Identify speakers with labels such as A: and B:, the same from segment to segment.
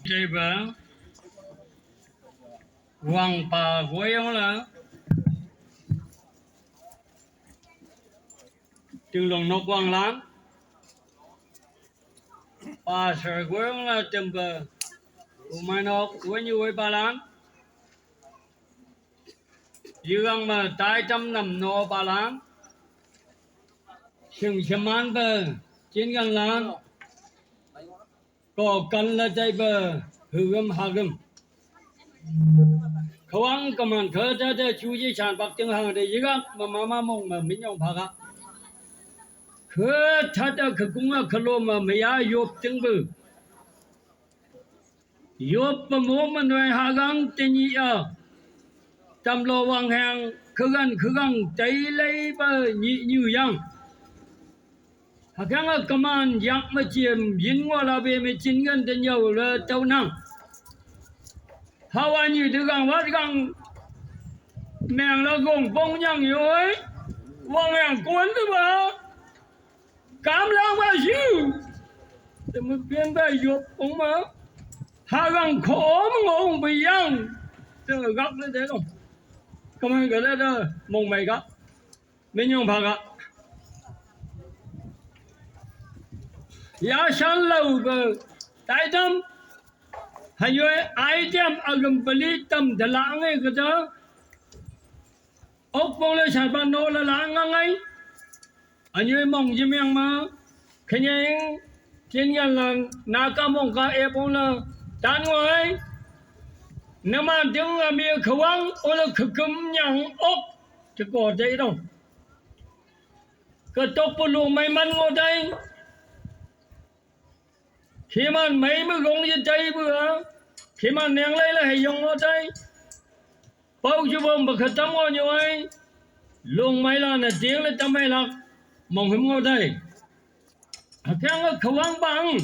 A: 这边王八过用了，từng lòng nó quăng lắm, ba sợi của ông là chấm bờ, mà nó của như vậy ba lắm, dương mà trái trăm năm nó ba lắm, sừng sầm ăn bờ, trên gần lắm, có cần là chạy bờ, hưởng hạ gầm. Không có mà khởi ra để chú ý sản bạc tiếng hàng để gì cả mà mong mà mình nhung phá cả khởi ra khởi cũng là khởi lô mà mấy ai yop tiếng bự yop mà mua mà nói hạ gang tên gì à tam lô vàng hàng khởi gan cháy lấy bờ như yang hạ gang là cầm ăn yak mà chiêm dính qua là về mấy chín ngân tên nhiều là châu năng Hawa như thứ gang vắt gang nàng là gồm bông nhang rồi vong hàng cuốn thôi mà cám lang bao nhiêu thì mới biến về dục cũng mà hà gang khổ mà ngủ bị giăng tức là gấp lên thế không cảm ơn cái đó mong mày gấp mình nhung phật ạ giá sáng lâu về tại tâm hay rồi ai đem agam bali tâm để lãng ấy cái đó ốc bông lên sản phẩm nô là lãng ngang ấy anh ấy mong gì miệng mà khi nheng trên nhà là naka mong cả em bông là tan ngoài nếu mà tiếng là miệng khẩu ăn ô là khử cấm nhang ốc chứ có đấy đâu cái tóc bù lù may mắn ngồi đây khi mà mấy mới gông như chơi bữa khi mà nén lấy là hay dùng ngồi đây bao nhiêu bông bậc khởi tâm ngồi như vậy luôn mấy lần là tiếng lên tâm hay là mong hiểm ngồi đây khang ở khẩu ăn bằng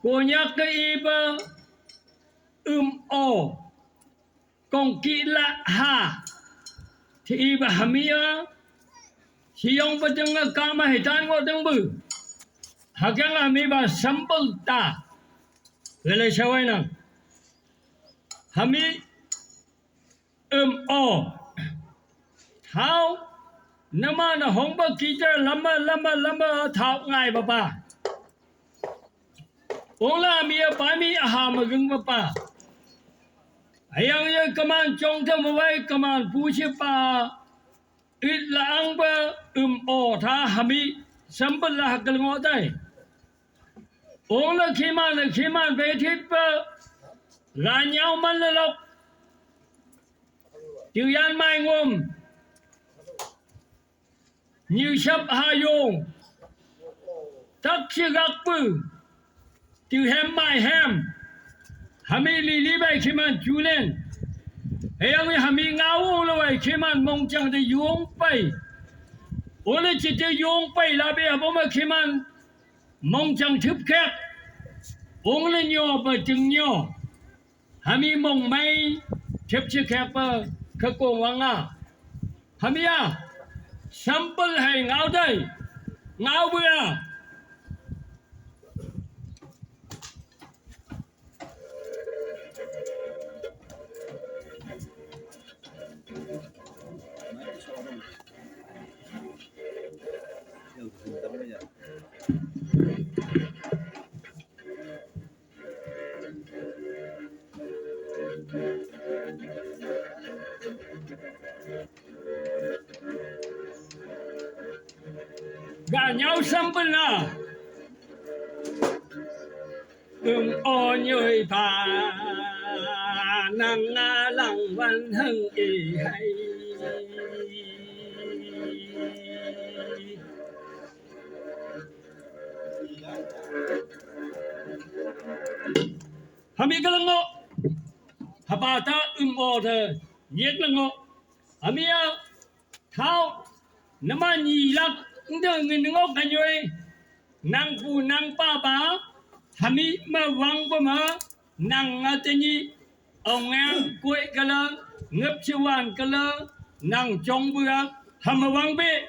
A: của nhạc cái y bơ o còn kỹ là ha thì y bơ hamia thì ông bơ chân là cả mà hệ tan ngồi chân bự khang là mi bơ sample ta về lại sao vậy nào hami o thao nếu mà nó không có kỹ cho lắm thao ngày bà ông là mi bà mi hà mà gừng bà ai yang ye kaman chong tham vai kaman pushi bà ít là ăn bà o tha hami sambal là hakal ngõ đây ông là khi mà về thiết bà là nhau mà là lộc tiêu yan mai ngôm như sắp hai yong tắc chi gác bự tiêu hem mai hem hami li bay khi mà chú lên hay ông hami ngáo là vậy khi mà mong chẳng để yong bay ông là chỉ để yong bay là bây giờ bố mà khi mà mong chẳng thức khác ông là nhỏ và chừng nhỏ hami mong may chấp chiếc khác và khắc cổ vang à hami à sample hay ngáo đây ngáo bữa gà nhau sample na o nhồi phà năng lăng văn hưng ý hay hami cái lăng ngộ haba ta o thôi nhiệt lăng ngộ hami thao nếu mà nhì lắc đừng người ngốc cái gì năng phu năng pa ba hami mà vang qua mà năng tên gì ông ngang quậy cái lơ ngấp chiêu an cái lơ năng trong bữa hàm vang bê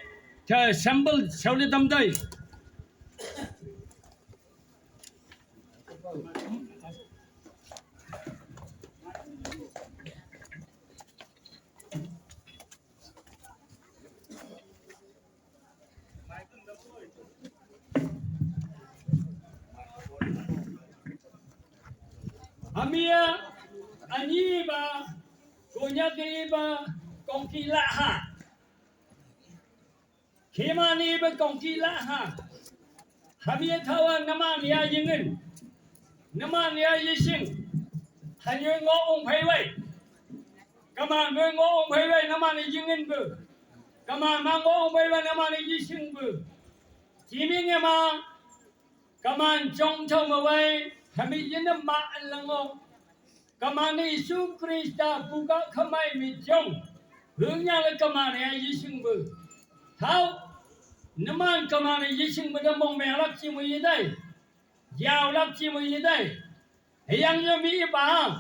A: chờ sample sau đi tâm đây Amia ani ba kunya kiri ba kongki la ha khemani ba kongki la ha Hamia tawa nama niya yingin nama niya yising hanyo ngo ong phai wei kama ngo ong phai wei nama ni yingin bu kama ngo ong phai wei nama ni yising bu jimi nge ma kama chong chong ma wei hami yin ma an lango kama ni su krista buka khamai mi chong hướng nhau lên kama ni yising bu thao Naman kamane yising badamong me alak chi mo yiday. Yaw lak chi mo yiday. Yang yo mi ba.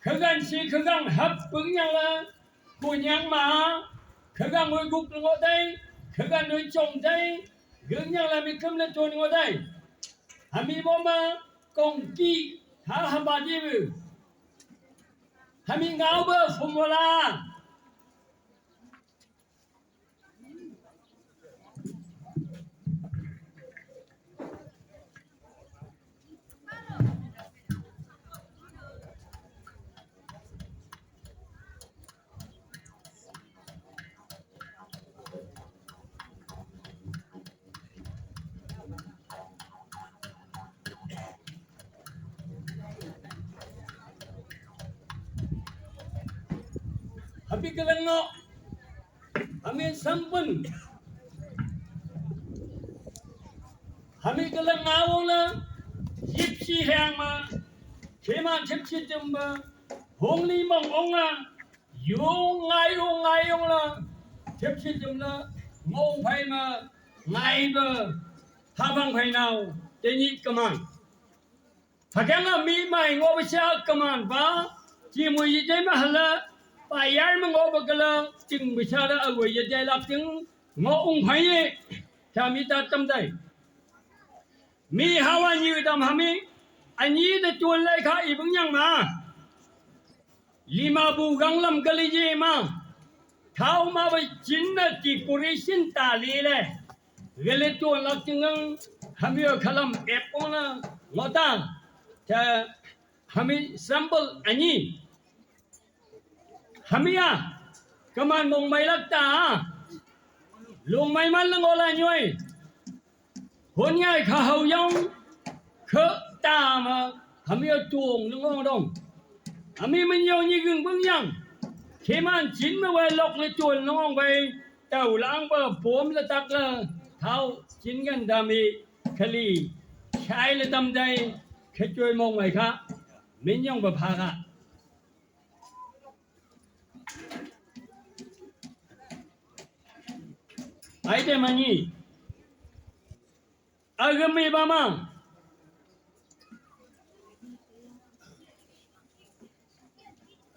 A: Khagan si khagang hap pung yang la. Kunyang ma. Khagang ngoi guk ngo day. Khagan ngoi chong day. Gương yang la mi kum le ton ngo day. Hami mo ma kong ki ha ha ba di bu. Hami ngau ba formula. Happy kalango. Amin sampun. Hami kalangaw na. Yipsi hang ma. Kema tipsi timba. Hong li mong ong la. Yung ngay la. Tipsi timla. Ngong phai ma. Ngay ba. Habang phai nào. Tenit kaman. Hakanga mi mai ngo ba kaman ba. Chi mo yite mahala. Bayar mengobakala ting bicara agoi yadai lak ting ngong phai kami ta tam dai mi hawa như dam hami ani de tuan lai kha ibung yang ma lima bu ganglam kali je ma thau ma bai chin na ki purishin ta li le gele tuan lak ting hami khalam epona ngota ta hami sample ani Hamia, kaman mong may lagta, lung may man lang ola nyoy. Hôn ngay khá hầu yong, khớ ta mà hamia tuồng lung ong dong. Hamia mình yong như gừng bưng yang. Khi man chín mà quay lọc lấy tuồng lung ong bay, tàu lãng bờ bốm là tắc là thao chín gần đà mì, khá lì, khai là tâm đây, khá chơi mong mày khá, mình yong bà phá khá. Aite mani agami bamang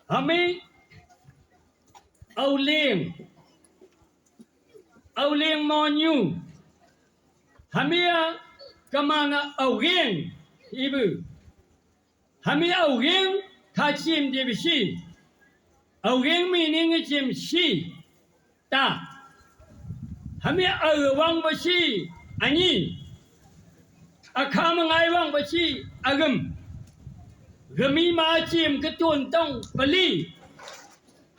A: hami auling monyu hamia kamana augeng ibu hami augeng kachim debisi augeng meaning chim si ta Hami wang basi ani akam ngai wang basi agam gami ma chim ketun tong bali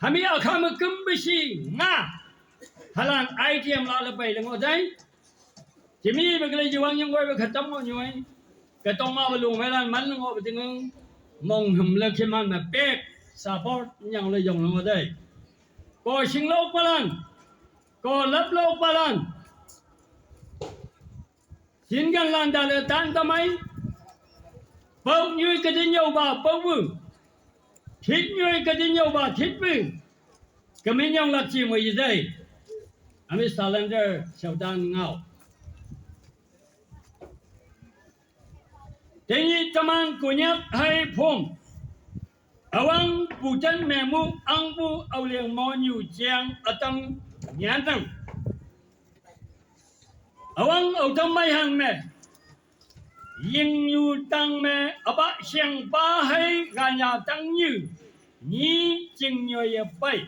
A: hami akam kum basi nga halan item la la pai lengo dai jimi bagle jiwang yang goi ba khatam mo nyoi katong ma balung melan man ngo ba ting mong hum la khiman ma pek support yang le yong ngo dai ko sing lo palan ko lấp lô ba lan xin gan lan đà lệ tan tâm ấy bông như cái đi nhau bà bông vừng thịt như cái đi nhau bà thịt vừng cái mình nhau là chỉ một gì đây Ami Salander sau tan ngao thế như tâm an của nhát hay phong awang pujan memu angbu awliang mo nyu chiang atang nhãn rằng awang ở trong mai hàng này yên như tăng mẹ ở bác xem ba hay gà nhà tăng như nhí chừng nhồi bay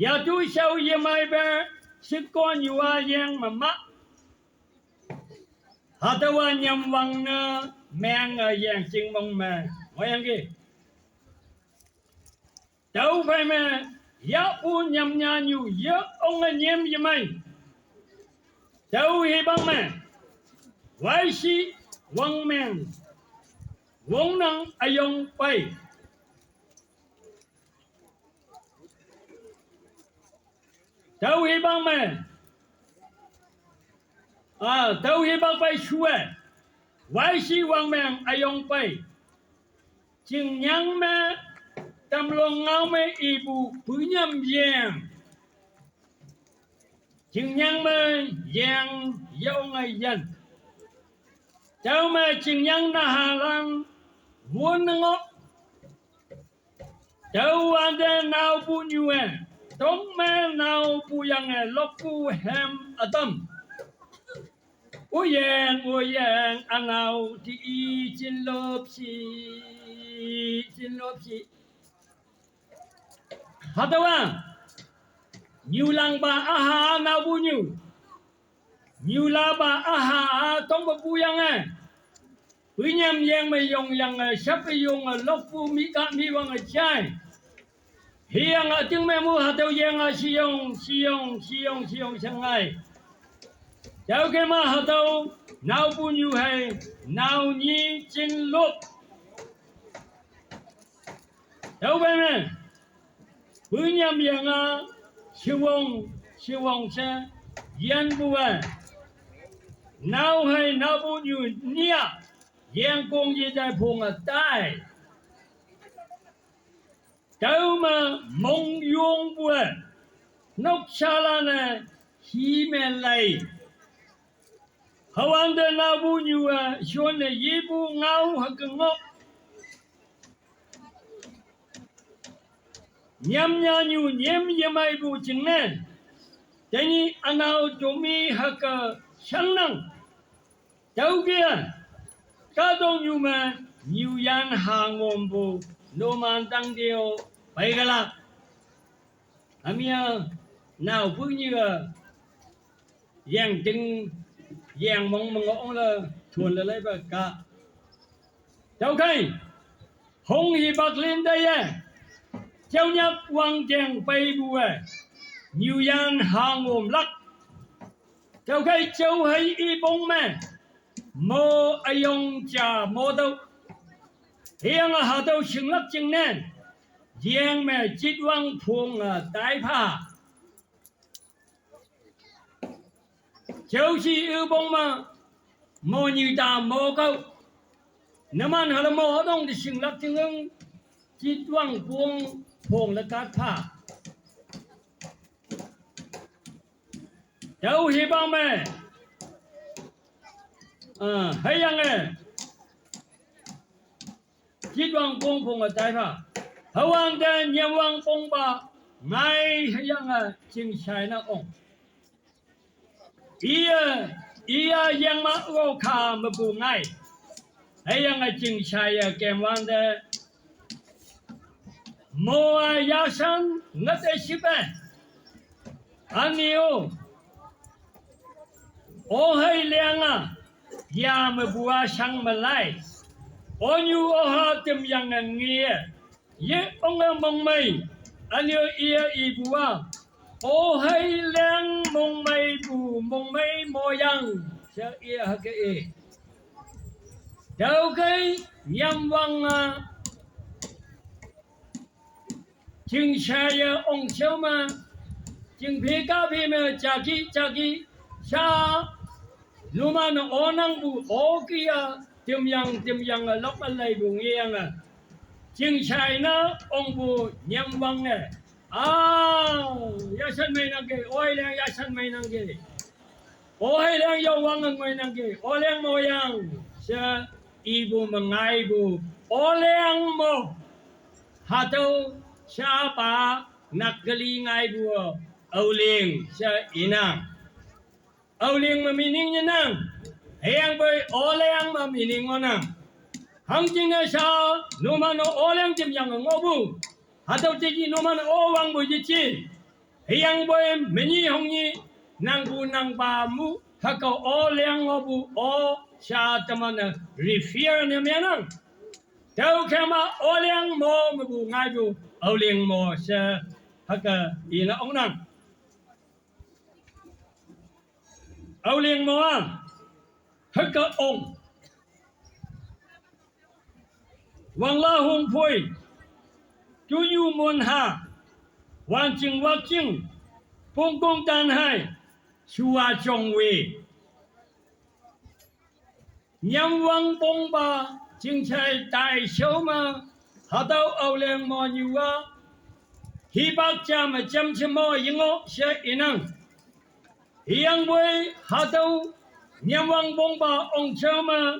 A: ya tu sau ye mai ba sức con nhiều yang mà mắc hạt tao nhầm văng nè mang yang chừng mong mà ngồi ăn kì đâu phải mà ya u nhầm nhà nhiều ya ông anh em ye mai đâu hi băng mà vài si văng mang vong năng ayong bay đâu hi băng mà đâu hi băng bay xuôi vài si văng mang ayong bay chừng nhang mà tâm lòng ngao mê ibu punyam yang chừng nhang mê yang yong ai dân cháu mê chừng nhang na hà lan vốn ngọc cháu anh đen nào bu nhue tống mê nào bu yang lộc bu hem atom ô yang anh nào thì chín lốp xì hạt đâu nhiều lang ba aha nào bu nhiều la ba aha tống ba bu yang với nhâm yang mày dùng yang sắp dùng lốc bu mi cả mi vang chai hiang tiếng mẹ mu hạt đâu yang siong sang ai cháu cái mà hạt đâu nào bu nhiều hay nào nhí chín lốp cháu bên này với nhâm yang siêu vong sẽ yên bu nào hay nào bu nhiều nia yang công gì tại phong tai cháu mà mong yong bu nóc xa la này hi men lại hầu anh đây nào bu nhiều xuân này yi bu ngao hoặc ngọc nhâm nhà nhiều nhâm mai bu chừng này thế ni anh nào chuẩn bị hoặc sáng năng cháu kia các đồng nhiều mà nhiều yan hàng ngôn bu nô man tăng điều bay cái là amia nào cứ như yang chừng yang mong ông là thuần là lấy bạc cả cháu cái hồng hi bạc lên đây cháu nhắc quang chàng bay bu nhiều yan hàng ngôn lắc cháu cái cháu hay y bông mẹ mô ayong cha mô đâu hiang hà đâu sinh lắc chừng nên giang mẹ chít vang phuong tái pha cháu chỉ ưu bông mà mô như ta mô câu nếu mà hà mô đông thì sinh lắc chừng ứng chít vang phuong là tái pha cháu hi bông mẹ hay yang chít vang phuong là tái pha hầu anh đây nhâm vang phong ba ngay hay yang chinh sai na ông ia yang ma ô kha mà bu ngay hay yang chinh sai kem vang đây mo ya san ngắt ai ship anh yêu ô hay liang ya mà bua sang mà lại ô nhu ô ha tìm yang nghe ye ông mong mày anh yêu ia i bua ô hay liang mong mày mo yang sa ia ha cái đâu cái nhâm vang chừng sai ông cháu mà chừng phi cá phi mà cha ki sa lu mà nó ô năng bu ô kia tiêm yang lóc anh lấy bu nghe chừng sai nó ông bu nhâm vang này ya san mày năng kì ôi lang ya san mày năng kì ôi lang yo vang mày năng kì ôi lang mo yang sa ibu mengai bu ôi lang mo hatu sa pa nakgali ngai bu âu liền sa inang âu liền mà mình như nang yang boy oleng ma meaning ona hang jinga sa no man oleng jim yang ngobu atau ji no man o wang bo ji chi yang boy meni hongni nang bu nang ba mu haka oleng ngobu o sa tamana refer ne menang tau kama oleng mo bu ngai bu oleng mo sa haka ina onang oleng mo haka ong Wang la hong phôi chú yu môn ha hoàn chừng vác chừng phong công tan hai chua chong we nhắm vang bông ba chừng chạy đại sâu mà hà đâu âu lên mò nhiều á hi bác cha mà chăm chăm mò yên ngó sẽ inang hiang với hà đâu nhắm vang bông ba ông chơ mà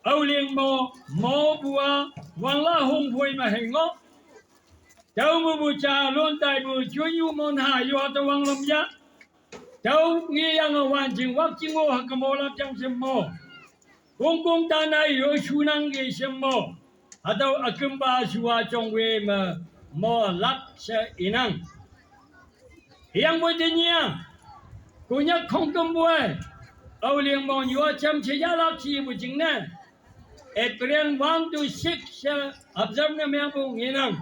A: âu lên mò bùa Wang la hong phôi mà hình ngó cháu mu bu cha luôn tại bu chúa yu môn hà yu hạt wang lâm giá cháu nghe yang ở hoàn chỉnh vác chinh ngô hạt mô la trong xem mô công công ta này yu chu năng ge xem mô hạt đâu akum ba chua trong we mà mô lắc sẽ inang hiang bôi tên nhia cô nhắc không cầm bôi âu liền mô yu chăm chế giá lắc chi bu chính nè April 1 to 6 observe na mea bu nginang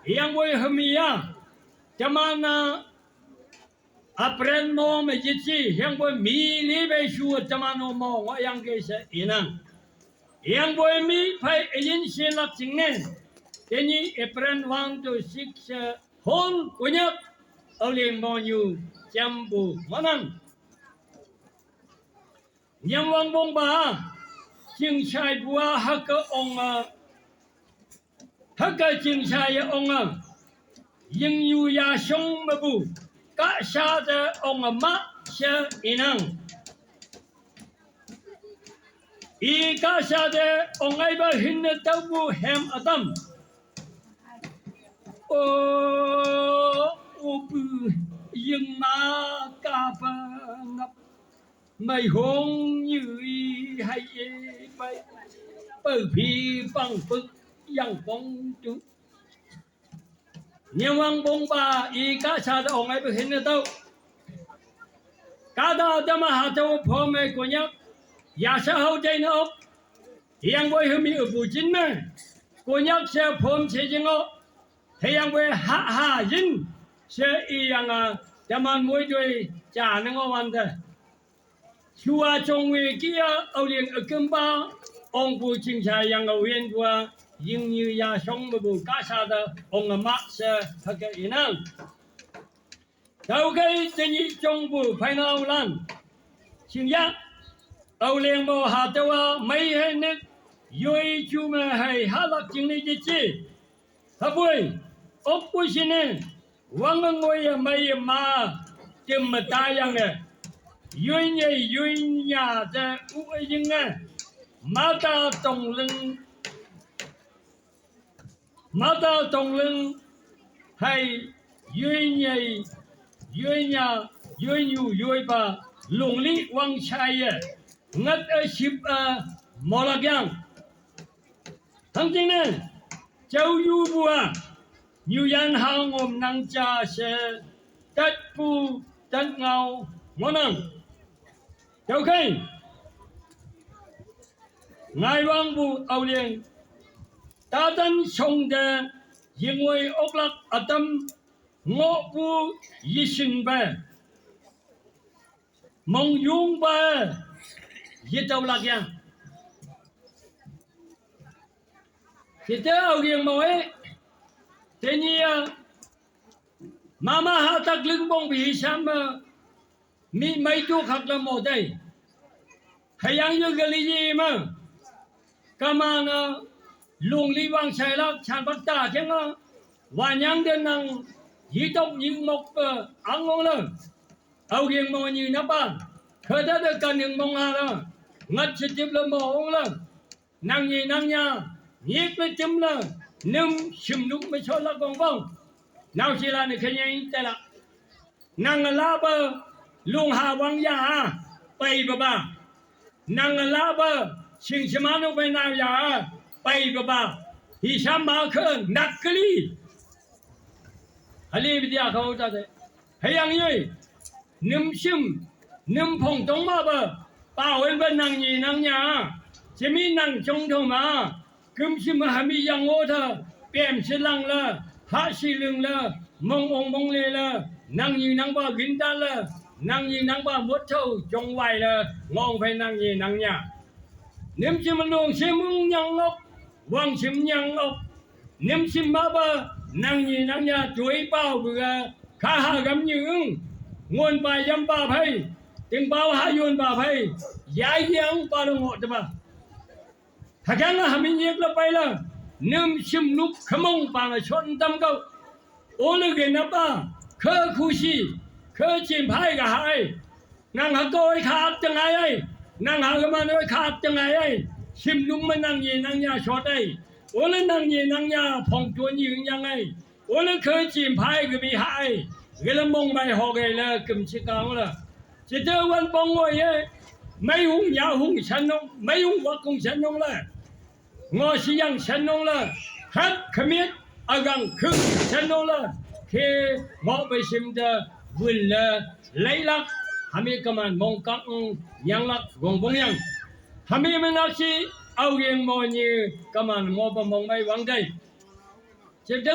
A: yang boy hamia chamana April mo me jitsi yang boy mi li be shu chamano mo wa yang ke se inang yang boy mi phai yin sin lap singen teni April 1 to 6 hon kunyak oleng mo yu chambu manang yang wang bong ba chinh sai bua haka ông haka chinh sai ông nhưng yu ya sông mà bu cả sa de ông ma sa inang i cả sa de ông ai ba hin tau bu hem adam o bu nhưng mà cả ba ngập mày hôn như hay bay bởi vì bằng phức yang phong chú nhưng mà bông ba y cá sa đã ông ấy bị hình đâu cá đó đã mà hạt châu phô mê của nhóc giả sa hậu chơi nó yang với hương mỹ ở phụ chính mê của nhóc sẽ phôm chế chính ốc thì yang với hạ dính sẽ y yang đã mà mỗi đôi trả nó ngon văn thế chua trong người kia âu liền ở cơm ba ông phụ chính sai yang ở huyện của nhưng như ya sông mà bù cá sa đó ông ở mắt sẽ thật cái ý năng sau cái tình hình trong bù phải nào lan xin giác âu liền bù hạt châu mấy hay nước dưới chú mà hay hát lạc chính lý gì chứ thà bùi ốc bùi xin nè vắng ngồi mấy mà chìm mà ta yang nè dưới nhà ra u ấy nhưng nè mà ta tổng lưng mà ta tổng lưng hay dưới nhà dưới nhiều dưới bà lùng lý quang trai ngất ở ship mò lạc giang thằng chính này châu yu bùa nhiều dân hàng ôm năng cha sẽ tất phu tất ngao món ăn châu khi ngài hoàng bù âu liền ta tân sông đề yên ngôi ốc lạc ở tâm ngõ bù y sinh bè mong dung bè y tàu lạc giang thì thế âu liền màu ấy thế nhỉ mama hạ tắc lưng bông bị xăm mi mấy chú khắc là một đây hay yang như cái gì mà kama na lùng li wang sai lak chan bắt ta chứ ngà và nhang đến năng dĩ tộc những một ăn ngon lắm âu riêng mò như nắp bàn khởi đã được cần những mong hà đó ngắt sẽ tiếp lên mò ông lắm năng gì năng nhà nhiệt với chấm là nêm chìm lúc mới cho là con vong nào chỉ là này khi nhảy tay là năng là la bờ luồng hà vang ya bay bà nàng lá bơ xin xem nó bên nào giờ bay bờ ba thì xem mà khơn nát cái đi Ali bây giờ không cho thế hay yang như nếm sim nếm phong tông mà bơ bảo em bên nàng gì nàng nhà chỉ mi nàng trong thôi mà cấm sim mà hami yang ô thơ bèm sẽ lăng lơ hạ si lưng lơ mong ông mong lê lơ nàng gì nàng ba gin ta lơ nàng gì nàng ba mốt thâu trong vài lơ ngon phải nàng gì nàng nhà nếm sim mà nong sim mung nhang ngọc vang sim nhang ngọc nếm sim mà bơ nàng gì nàng nhà chuối bao bữa khá hà gắm những nguồn bài dâm ba phây tiếng bao hạ yuan ba phây giải giang ba đồng hộ mà thật ra là mình nhiệt là bay là nêm sim lúc khmong ba là chọn tâm câu ô lực cái nắp ba khơ khu si khơ chìm phai cả hai nàng hạ coi khát chẳng ai ấy nàng hạ cái mà nói khát chẳng ai ấy sim lúc mà nàng gì nàng nhà chót đây ô lực nàng gì nàng nhà phòng chuột như nhang ấy ô lực khơ chìm phai cái bị hại cái là mong bài họ cái là cầm chiếc áo là chỉ tiêu văn bông ngồi ấy mấy hung nhà hung sân nông mấy hung vợ cùng sân nông là ngõ xí yang sân nông là hết khamiết ở gần khưng sân nông là khi ngõ về xem the vườn là lấy lắc hami cầm mong cắt yang lắc gồng bông yang hami mình nói chi ao yên mò như cầm ngõ bông mong bay vắng đây chỉ tiêu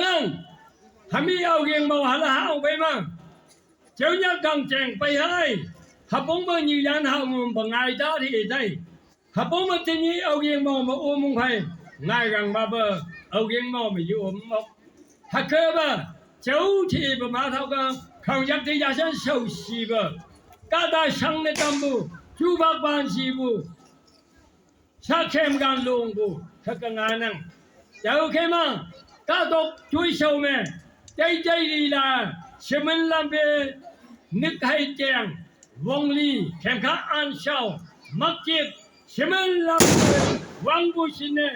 A: hami ao yên mò hả là hao bay mà cháu nhớ cần chèn bay hai hấp bóng bao nhiêu gian hao bằng ai đó thì đây hấp bóng mà tin nhí ao yên mò mà ôm mong hay ngay gần ba bờ ao yên mò mà yêu ôm mốc hạt cơ ba cháu thì bà má thao cơ không dám thì ra sân sầu xì bờ cả đại sangในตำบูchú bác ban xì bu sát khem gan luôn bu thật cái ngàn năng cháu khem mà cả tộc chui sầu mẹ dây dây đi là xem mình làm về nước hay chèn vong ly khem khá ăn sầu mắc chiết xem mình làm về vang bu xin nè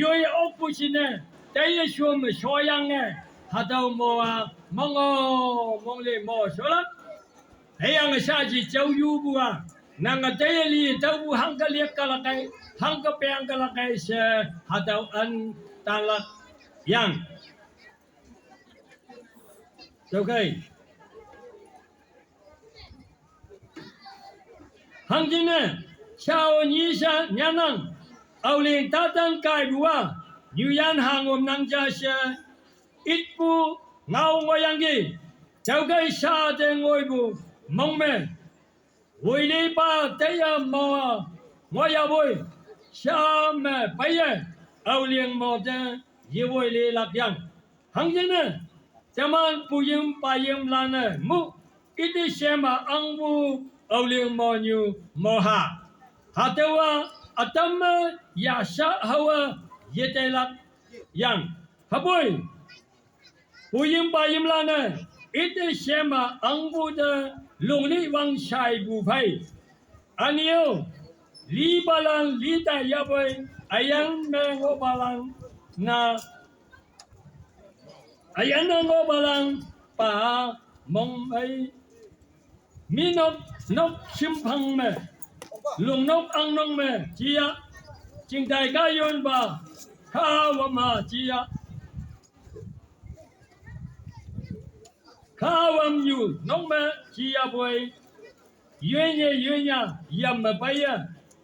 A: yoi ốc bu xin nè đây xuống mà soi yang nè hạt đầu mò mong lê mò số lắm hay yang sa chỉ châu yu bu à nàng cái đây li châu bu hang cái liệt cái là cái hang cái bèn cái là cái se hạt đầu ăn tan lạc yang ok hang gì nè sao nhí sa nhà năng ao liền ta tăng cài bùa như yan hàng ôm năng cha se ít bu ngao ngồi yang gì cháu cái sa để ngồi bu mong mẹ vui đi ba tới mò ngồi ya vui sa mẹ bây giờ ao liền mò cha yêu vui đi lạc yang hang gì nè zaman puyem payem lana mu ít xem mà ăn bu ao liền mò như mò ha hatawa atam ya sa hawa yetelak yang haboi puyem payem lana ít xem mà ăn bu de lung ni wang sai bu phai anio li balan li ta ya boy ayang me ngo balan na ayang na ngo balan pa mong ai mi nốc sim phăng me lung nốc ăn nong me chia chinh tai ka yon ba kha wa ma chia khawam yu nong me chia boy yuen ya yam me bay ya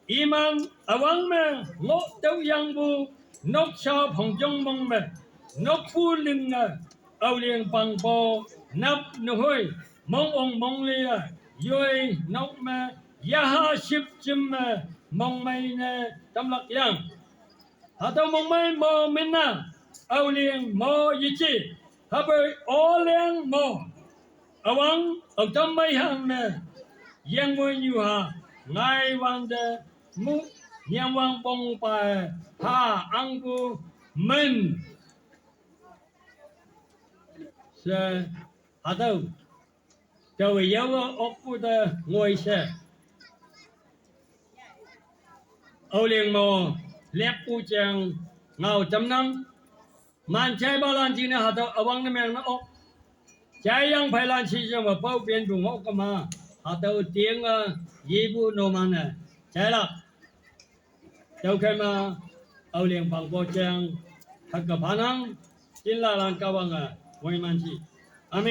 A: iman awang me ngo tau yang bu nok sa phong jong mong me nok pu ling na ao lieng pang bo nap no hoi mong ong mong le ya yoi nok me ya ha ship chim me mong mai ne tam lak yang ha tau mong mai mo min na ao lieng mo yi chi ha bơi o lieng mo awang ở trong mấy hàng nè giang môi như hà ngay vang de mu nhang vang bông bài ha ăn cu mình sẽ hà đâu cho vì giáo ốc của ta ngồi xe âu liền mò lép u chàng ngào chấm năm màn chơi bao lan chi nè hà đâu awang nè mèn nó ốc trái yang phải làm chi cho mà bao biên vùng ốc mà họ đầu tiếng gì bu nô mà nè 来了，要开吗？奥联邦国将，他个巴囊，金拉兰高王啊，我们去，阿门。